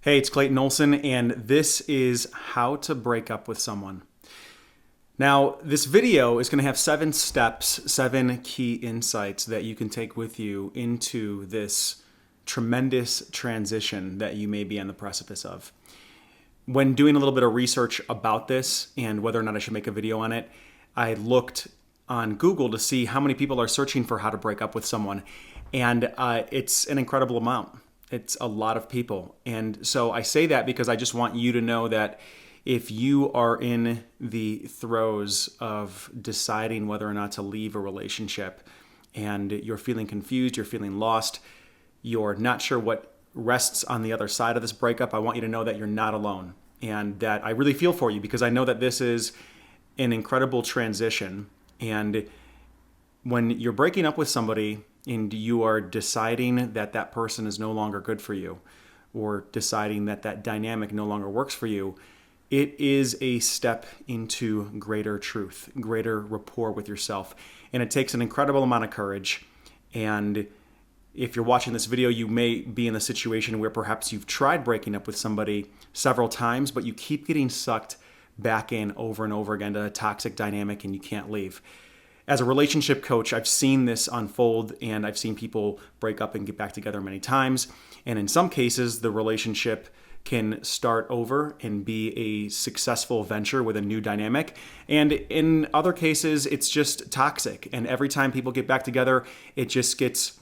Hey, it's Clayton Olson, and this is how to break up with someone. Now, this video is going to have 7 steps, 7 key insights that you can take with you into this tremendous transition that you may be on the precipice of. When doing a little bit of research about this and whether or not I should make a video on it, I looked on Google to see how many people are searching for how to break up with someone, and it's an incredible amount. It's a lot of people. And so I say that because I just want you to know that if you are in the throes of deciding whether or not to leave a relationship and you're feeling confused, you're feeling lost, you're not sure what rests on the other side of this breakup, I want you to know that you're not alone and that I really feel for you because I know that this is an incredible transition. And when you're breaking up with somebody and you are deciding that that person is no longer good for you or deciding that that dynamic no longer works for you, it is a step into greater truth, greater rapport with yourself. And it takes an incredible amount of courage. And if you're watching this video, you may be in the situation where perhaps you've tried breaking up with somebody several times, but you keep getting sucked back in over and over again to a toxic dynamic and you can't leave. As a relationship coach, I've seen this unfold and I've seen people break up and get back together many times. And in some cases, the relationship can start over and be a successful venture with a new dynamic. And in other cases, it's just toxic. And every time people get back together, it just gets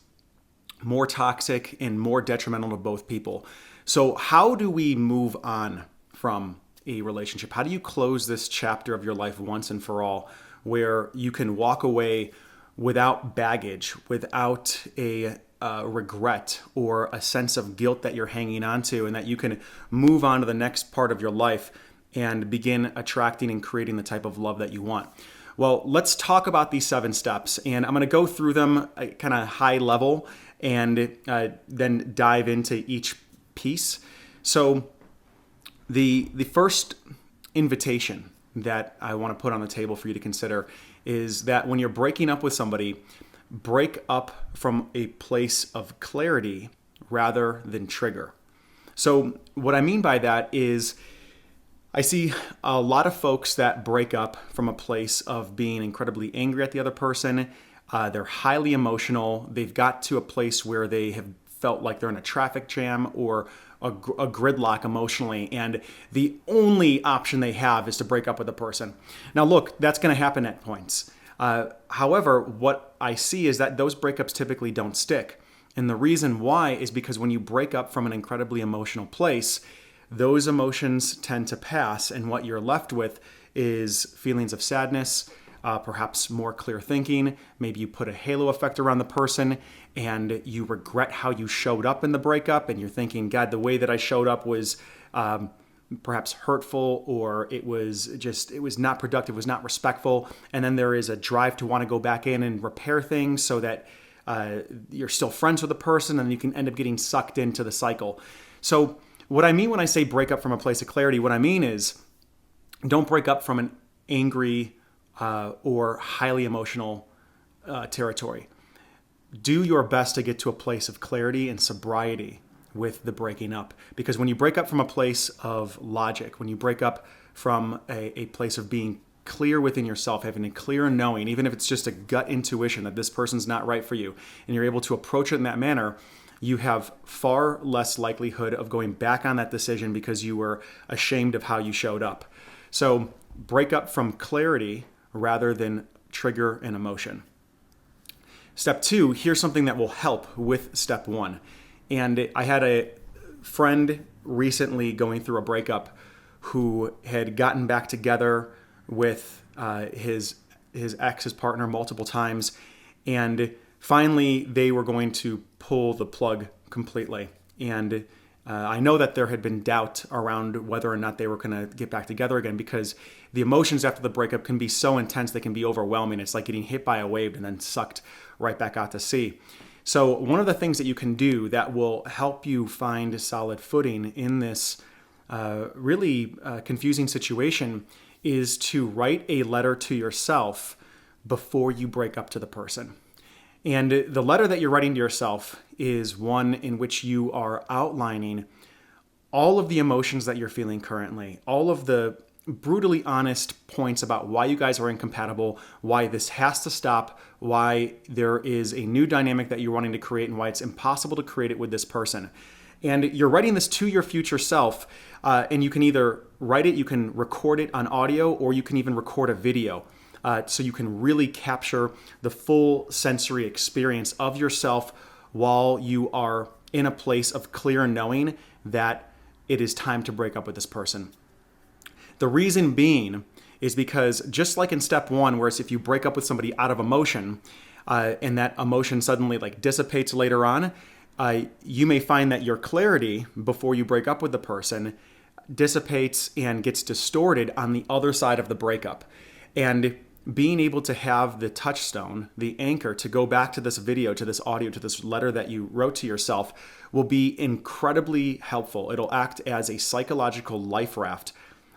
more toxic and more detrimental to both people. So how do we move on from a relationship? How do you close this chapter of your life once and for all, where you can walk away without baggage, without a regret or a sense of guilt that you're hanging on to, and that you can move on to the next part of your life and begin attracting and creating the type of love that you want? Well, let's talk about these 7 steps, and I'm going to go through them kind of high level and then dive into each piece. So the first invitation that I want to put on the table for you to consider is that when you're breaking up with somebody, break up from a place of clarity rather than trigger. So what I mean by that is I see a lot of folks that break up from a place of being incredibly angry at the other person. They're highly emotional. They've got to a place where they have felt like they're in a traffic jam or a gridlock emotionally, and the only option they have is to break up with a person. Now look, that's going to happen at points. However, what I see is that those breakups typically don't stick. And the reason why is because when you break up from an incredibly emotional place, those emotions tend to pass, and what you're left with is feelings of sadness, perhaps more clear thinking. Maybe you put a halo effect around the person and you regret how you showed up in the breakup, and you're thinking, God, the way that I showed up was perhaps hurtful, or it was not productive, was not respectful. And then there is a drive to want to go back in and repair things so that you're still friends with the person, and you can end up getting sucked into the cycle. So what I mean when I say break up from a place of clarity, what I mean is don't break up from an angry or highly emotional territory. Do your best to get to a place of clarity and sobriety with the breaking up. Because when you break up from a place of logic, when you break up from a place of being clear within yourself, having a clear knowing, even if it's just a gut intuition that this person's not right for you, and you're able to approach it in that manner, you have far less likelihood of going back on that decision because you were ashamed of how you showed up. So break up from clarity rather than trigger an emotion. Step 2, here's something that will help with step 1. And I had a friend recently going through a breakup who had gotten back together with his ex, his partner, multiple times. And finally, they were going to pull the plug completely. And I know that there had been doubt around whether or not they were going to get back together again, because the emotions after the breakup can be so intense, they can be overwhelming. It's like getting hit by a wave and then sucked right back out to sea. So one of the things that you can do that will help you find a solid footing in this really confusing situation is to write a letter to yourself before you break up to the person. And the letter that you're writing to yourself is one in which you are outlining all of the emotions that you're feeling currently, all of the brutally honest points about why you guys are incompatible, why this has to stop, why there is a new dynamic that you're wanting to create, and why it's impossible to create it with this person. And you're writing this to your future self, and you can either write it, you can record it on audio, or you can even record a video. So you can really capture the full sensory experience of yourself while you are in a place of clear knowing that it is time to break up with this person. The reason being is because just like in step one, whereas if you break up with somebody out of emotion, and that emotion suddenly like dissipates later on, you may find that your clarity before you break up with the person dissipates and gets distorted on the other side of the breakup. And being able to have the touchstone, the anchor to go back to this video, to this audio, to this letter that you wrote to yourself will be incredibly helpful. It'll act as a psychological life raft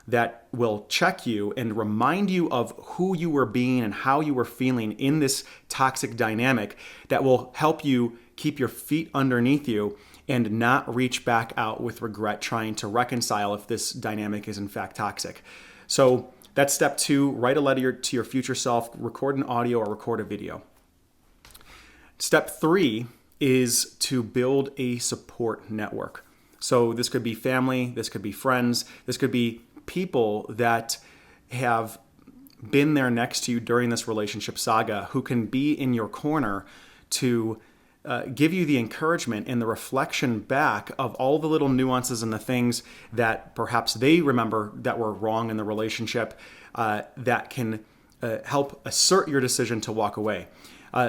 that will check you and remind you of who you were being and how you were feeling in this toxic dynamic that will help you keep your feet underneath you and not reach back out with regret trying to reconcile if this dynamic is in fact toxic. So that's step two. Write a letter to your future self, record an audio or record a video. Step three is to build a support network. So this could be family, this could be friends, this could be people that have been there next to you during this relationship saga who can be in your corner to give you the encouragement and the reflection back of all the little nuances and the things that perhaps they remember that were wrong in the relationship that can help assert your decision to walk away.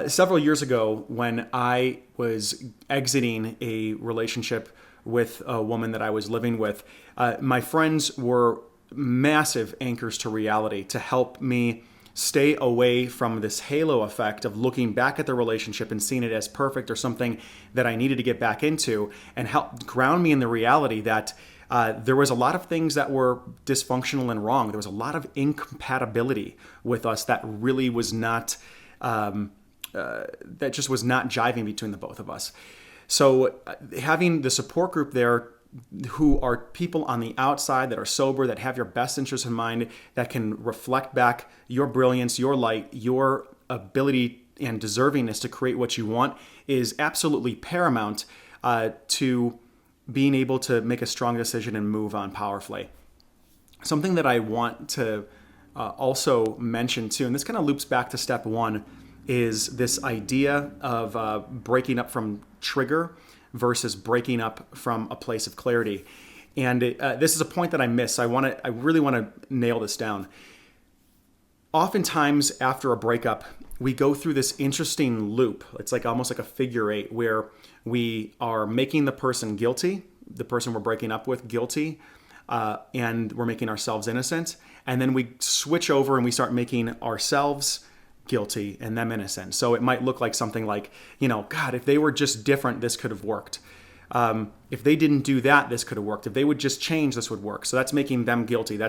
Several years ago, when I was exiting a relationship with a woman that I was living with, my friends were massive anchors to reality to help me stay away from this halo effect of looking back at the relationship and seeing it as perfect or something that I needed to get back into, and help ground me in the reality that there was a lot of things that were dysfunctional and wrong. There was a lot of incompatibility with us that really was not, that just was not jiving between the both of us. So having the support group there who are people on the outside that are sober, that have your best interests in mind, that can reflect back your brilliance, your light, your ability and deservingness to create what you want is absolutely paramount to being able to make a strong decision and move on powerfully. Something that I want to also mention too, and this kind of loops back to step one, is this idea of breaking up from trigger versus breaking up from a place of clarity. And this is a point that I miss. I really want to nail this down. Oftentimes after a breakup, we go through this interesting loop. It's like almost like a figure eight where we are making the person guilty, the person we're breaking up with guilty, and we're making ourselves innocent. And then we switch over and we start making ourselves guilty and them innocent. So it might look like something like, God, if they were just different, this could have worked. If they didn't do that, this could have worked. If they would just change, this would work. So that's making them guilty.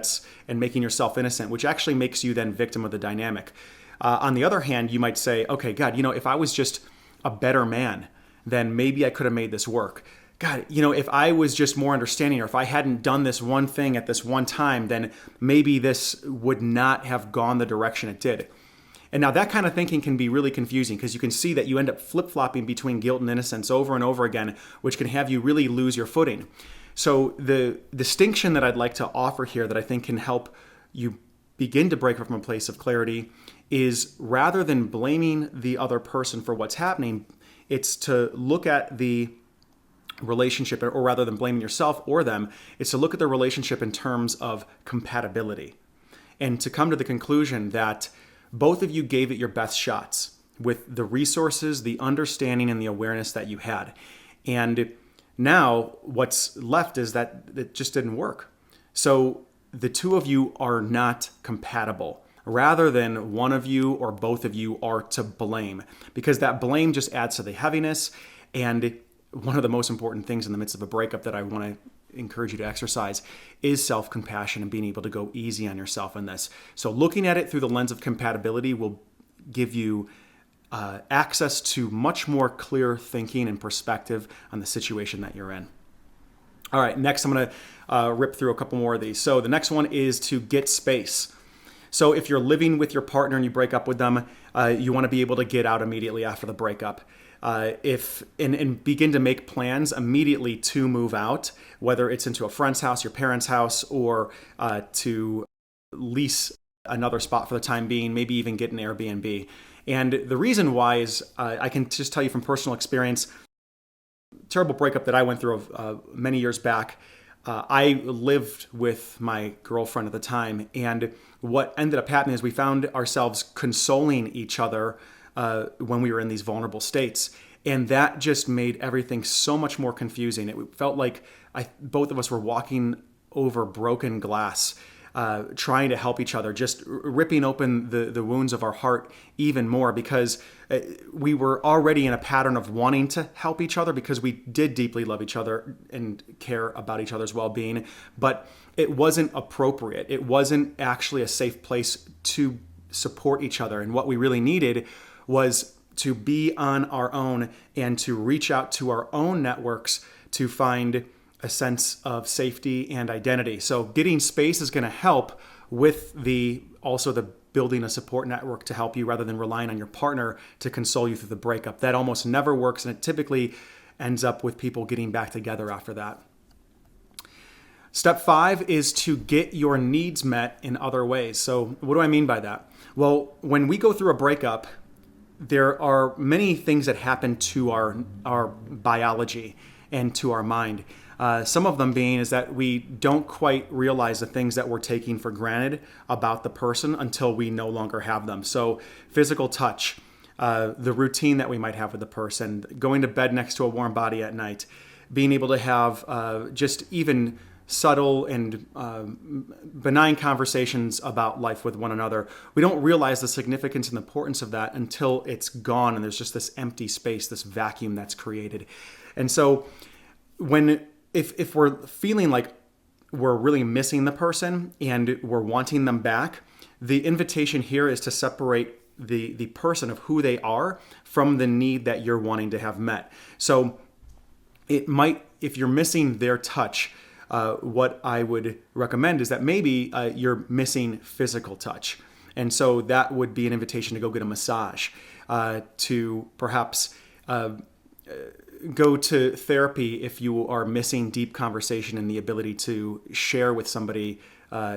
And making yourself innocent, which actually makes you then victim of the dynamic. On the other hand, you might say, okay, God, if I was just a better man, then maybe I could have made this work. God, if I was just more understanding, or if I hadn't done this one thing at this one time, then maybe this would not have gone the direction it did. And now that kind of thinking can be really confusing because you can see that you end up flip-flopping between guilt and innocence over and over again, which can have you really lose your footing. So the distinction that I'd like to offer here that I think can help you begin to break from a place of clarity is, rather than blaming the other person for what's happening, it's to look at the relationship, or rather than blaming yourself or them, it's to look at the relationship in terms of compatibility and to come to the conclusion that both of you gave it your best shots with the resources, the understanding, and the awareness that you had. And now what's left is that it just didn't work. So the two of you are not compatible, rather than one of you or both of you are to blame, because that blame just adds to the heaviness. And one of the most important things in the midst of a breakup that I want to encourage you to exercise is self-compassion and being able to go easy on yourself in this. So looking at it through the lens of compatibility will give you access to much more clear thinking and perspective on the situation that you're in. All right, next I'm going to rip through a couple more of these. So the next one is to get space. So if you're living with your partner and you break up with them, you want to be able to get out immediately after the breakup. And begin to make plans immediately to move out, whether it's into a friend's house, your parents' house, or to lease another spot for the time being, maybe even get an Airbnb. And the reason why is I can just tell you from personal experience, terrible breakup that I went through many years back. I lived with my girlfriend at the time, and what ended up happening is we found ourselves consoling each other when we were in these vulnerable states. And that just made everything so much more confusing. It felt like both of us were walking over broken glass, trying to help each other, just ripping open the wounds of our heart even more, because we were already in a pattern of wanting to help each other because we did deeply love each other and care about each other's well-being. But it wasn't appropriate. It wasn't actually a safe place to support each other. And what we really needed was to be on our own and to reach out to our own networks to find a sense of safety and identity. So getting space is going to help with also the building a support network to help you rather than relying on your partner to console you through the breakup. That almost never works, and it typically ends up with people getting back together after that. Step 5 is to get your needs met in other ways. So what do I mean by that? Well, when we go through a breakup, there are many things that happen to our biology and to our mind. Some of them being is that we don't quite realize the things that we're taking for granted about the person until we no longer have them. So physical touch, the routine that we might have with the person, going to bed next to a warm body at night, being able to have just even subtle and benign conversations about life with one another. We don't realize the significance and the importance of that until it's gone and there's just this empty space, this vacuum that's created. And so if we're feeling like we're really missing the person and we're wanting them back, the invitation here is to separate the person of who they are from the need that you're wanting to have met. So it might, if you're missing their touch, what I would recommend is that maybe you're missing physical touch. And so that would be an invitation to go get a massage, to perhaps go to therapy if you are missing deep conversation and the ability to share with somebody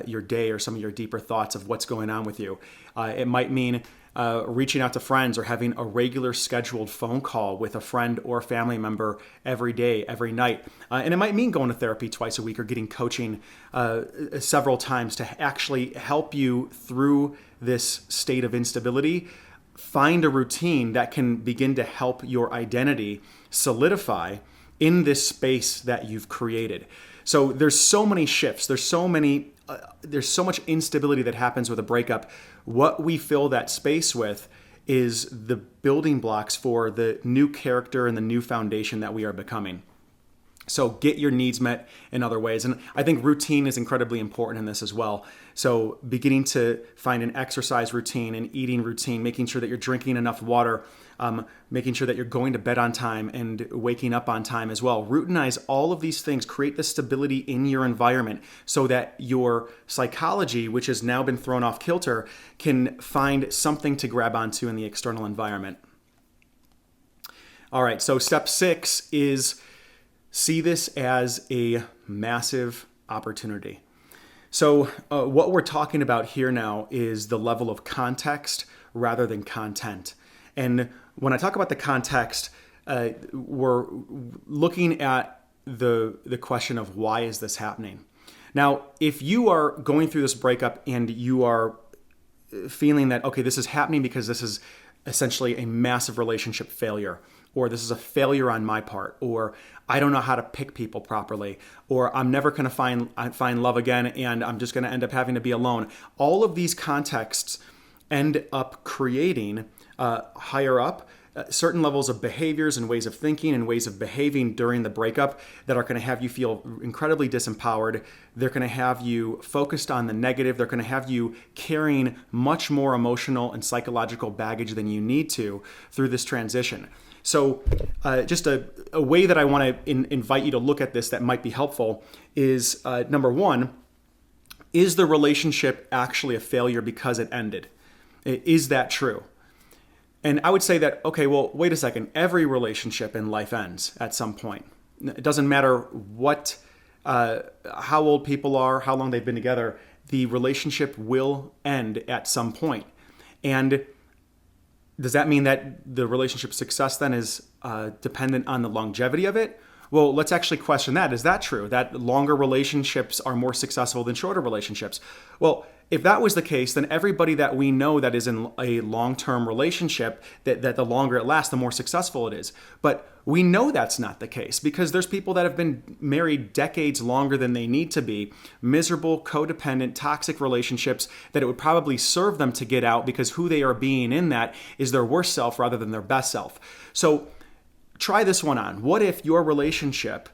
your day or some of your deeper thoughts of what's going on with you. It might mean reaching out to friends or having a regular scheduled phone call with a friend or family member every day, every night. And it might mean going to therapy twice a week or getting coaching several times to actually help you through this state of instability. Find a routine that can begin to help your identity solidify in this space that you've created. So there's so many shifts. There's so much instability that happens with a breakup. What we fill that space with is the building blocks for the new character and the new foundation that we are becoming. So get your needs met in other ways. And I think routine is incredibly important in this as well. So beginning to find an exercise routine, an eating routine, making sure that you're drinking enough water, making sure that you're going to bed on time and waking up on time as well. Routinize all of these things, create the stability in your environment so that your psychology, which has now been thrown off kilter, can find something to grab onto in the external environment. All right, so step 6 is see this as a massive opportunity. So what we're talking about here now is the level of context rather than content. And when I talk about the context, we're looking at the question of why is this happening? Now, if you are going through this breakup and you are feeling that, okay, this is happening because this is essentially a massive relationship failure, or this is a failure on my part, or I don't know how to pick people properly, or I'm never going to find love again and I'm just going to end up having to be alone. All of these contexts end up creating higher up certain levels of behaviors and ways of thinking and ways of behaving during the breakup that are going to have you feel incredibly disempowered. They're going to have you focused on the negative. They're going to have you carrying much more emotional and psychological baggage than you need to through this transition. So just a way that I want to invite you to look at this that might be helpful is number one, is the relationship actually a failure because it ended? Is that true? And I would say that, okay, well, wait a second. Every relationship in life ends at some point. It doesn't matter how old people are, how long they've been together, the relationship will end at some point. And does that mean that the relationship success then is dependent on the longevity of it? Well, let's actually question that. Is that true? That longer relationships are more successful than shorter relationships? Well, if that was the case, then everybody that we know that is in a long-term relationship, that the longer it lasts, the more successful it is. But we know that's not the case because there's people that have been married decades longer than they need to be, miserable, codependent, toxic relationships that it would probably serve them to get out because who they are being in that is their worst self rather than their best self. So try this one on. What if your relationship,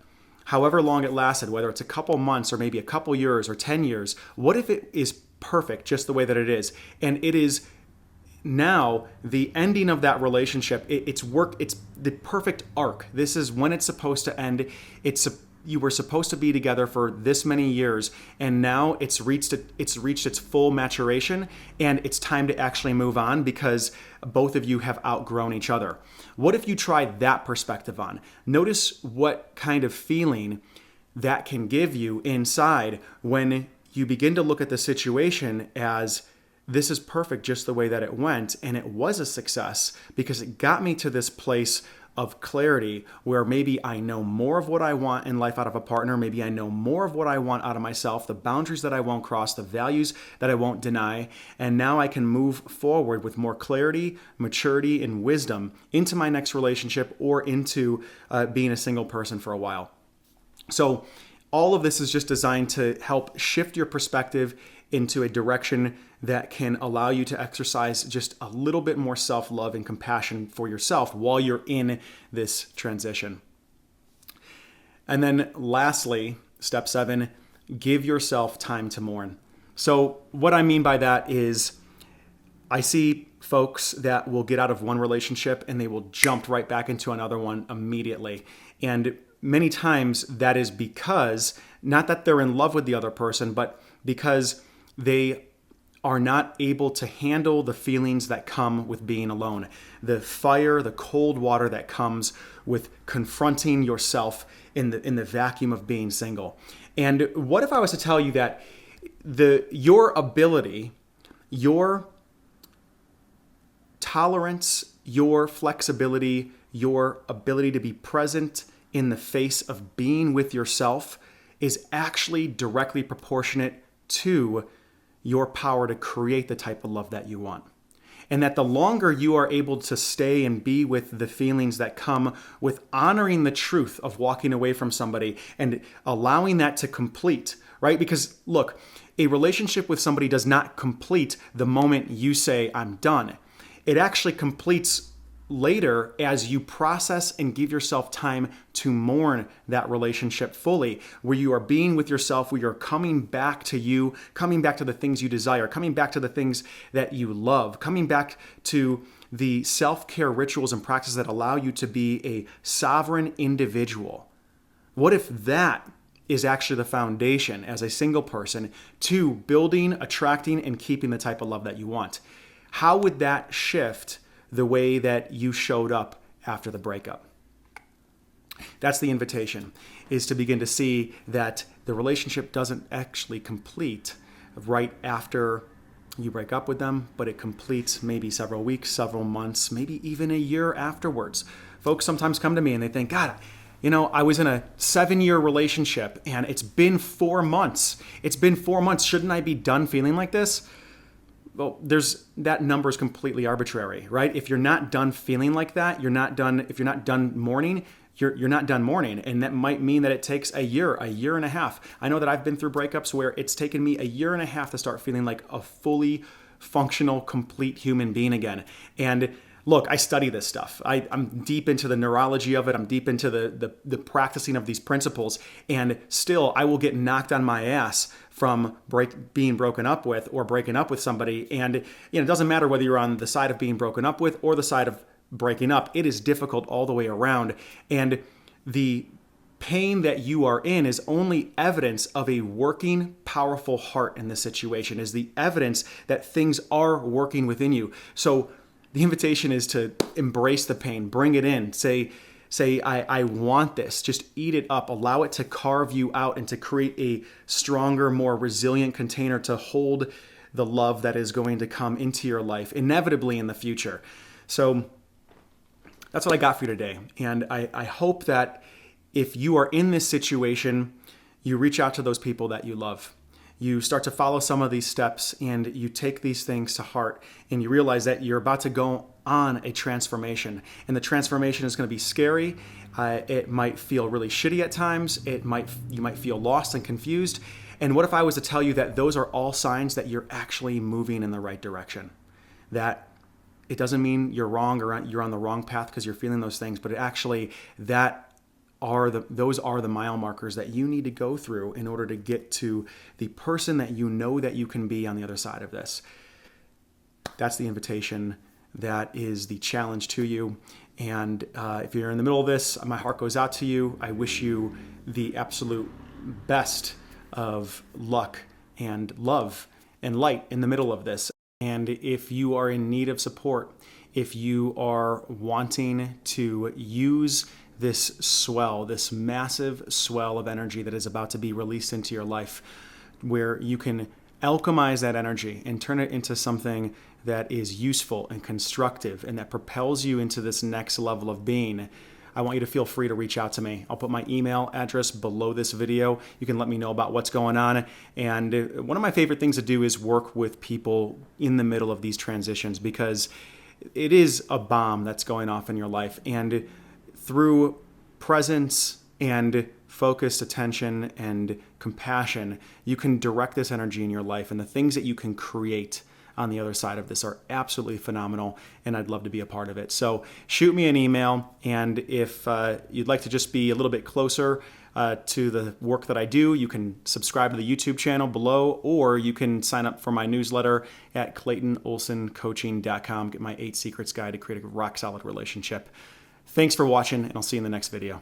however long it lasted, whether it's a couple months or maybe a couple years or 10 years, what if it is perfect just the way that it is? And it is now the ending of that relationship. It's the perfect arc. This is when it's supposed to end. You were supposed to be together for this many years, and now it's reached its full maturation, and it's time to actually move on because both of you have outgrown each other. What if you try that perspective on? Notice what kind of feeling that can give you inside when you begin to look at the situation as this is perfect just the way that it went, and it was a success because it got me to this place of clarity where maybe I know more of what I want in life out of a partner. Maybe I know more of what I want out of myself, the boundaries that I won't cross, the values that I won't deny. And now I can move forward with more clarity, maturity, and wisdom into my next relationship or into being a single person for a while. So all of this is just designed to help shift your perspective into a direction that can allow you to exercise just a little bit more self-love and compassion for yourself while you're in this transition. And then lastly, step 7, give yourself time to mourn. So what I mean by that is I see folks that will get out of one relationship and they will jump right back into another one immediately. And many times that is because, not that they're in love with the other person, but because they are not able to handle the feelings that come with being alone. The fire, the cold water that comes with confronting yourself in the vacuum of being single. And what if I was to tell you that your ability, your tolerance, your flexibility, your ability to be present in the face of being with yourself is actually directly proportionate to your power to create the type of love that you want. And that the longer you are able to stay and be with the feelings that come with honoring the truth of walking away from somebody and allowing that to complete, right? Because look, a relationship with somebody does not complete the moment you say, I'm done. It actually completes later as you process and give yourself time to mourn that relationship fully, where you are being with yourself, where you're coming back to you, coming back to the things you desire, coming back to the things that you love, coming back to the self-care rituals and practices that allow you to be a sovereign individual. What if that is actually the foundation as a single person to building, attracting, and keeping the type of love that you want? How would that shift the way that you showed up after the breakup? That's the invitation, is to begin to see that the relationship doesn't actually complete right after you break up with them, but it completes maybe several weeks, several months, maybe even a year afterwards. Folks sometimes come to me and they think, God, I was in a 7-year relationship and it's been 4 months. It's been 4 months. Shouldn't I be done feeling like this? Well, that number is completely arbitrary, right? If you're not done feeling like that, you're not done. If you're not done mourning, you're not done mourning. And that might mean that it takes a year and a half. I know that I've been through breakups where it's taken me a year and a half to start feeling like a fully functional, complete human being again. And look, I study this stuff. I'm deep into the neurology of it. I'm deep into the practicing of these principles. And still, I will get knocked on my ass from being broken up with or breaking up with somebody. And it doesn't matter whether you're on the side of being broken up with or the side of breaking up. It is difficult all the way around. And the pain that you are in is only evidence of a working, powerful heart in this situation, is the evidence that things are working within you. So the invitation is to embrace the pain, bring it in, say, I want this. Just eat it up. Allow it to carve you out and to create a stronger, more resilient container to hold the love that is going to come into your life inevitably in the future. So that's what I got for you today. And I hope that if you are in this situation, you reach out to those people that you love. You start to follow some of these steps and you take these things to heart and you realize that you're about to go on a transformation. And the transformation is going to be scary. It might feel really shitty at times. You might feel lost and confused. And what if I was to tell you that those are all signs that you're actually moving in the right direction? That it doesn't mean you're wrong or you're on the wrong path because you're feeling those things, but those are the mile markers that you need to go through in order to get to the person that you know that you can be on the other side of this. That's the invitation. That is the challenge to you. And if you're in the middle of this, my heart goes out to you. I wish you the absolute best of luck and love and light in the middle of this. And if you are in need of support, if you are wanting to use this massive swell of energy that is about to be released into your life, where you can alchemize that energy and turn it into something that is useful and constructive and that propels you into this next level of being, I want you to feel free to reach out to me. I'll put my email address below this video. You can let me know about what's going on. And one of my favorite things to do is work with people in the middle of these transitions, because it is a bomb that's going off in your life. And through presence and focused attention and compassion, you can direct this energy in your life, and the things that you can create on the other side of this are absolutely phenomenal, and I'd love to be a part of it. So shoot me an email, and if you'd like to just be a little bit closer to the work that I do, you can subscribe to the YouTube channel below, or you can sign up for my newsletter at ClaytonOlsonCoaching.com. Get my 8 Secrets Guide to Create a Rock Solid Relationship. Thanks for watching, and I'll see you in the next video.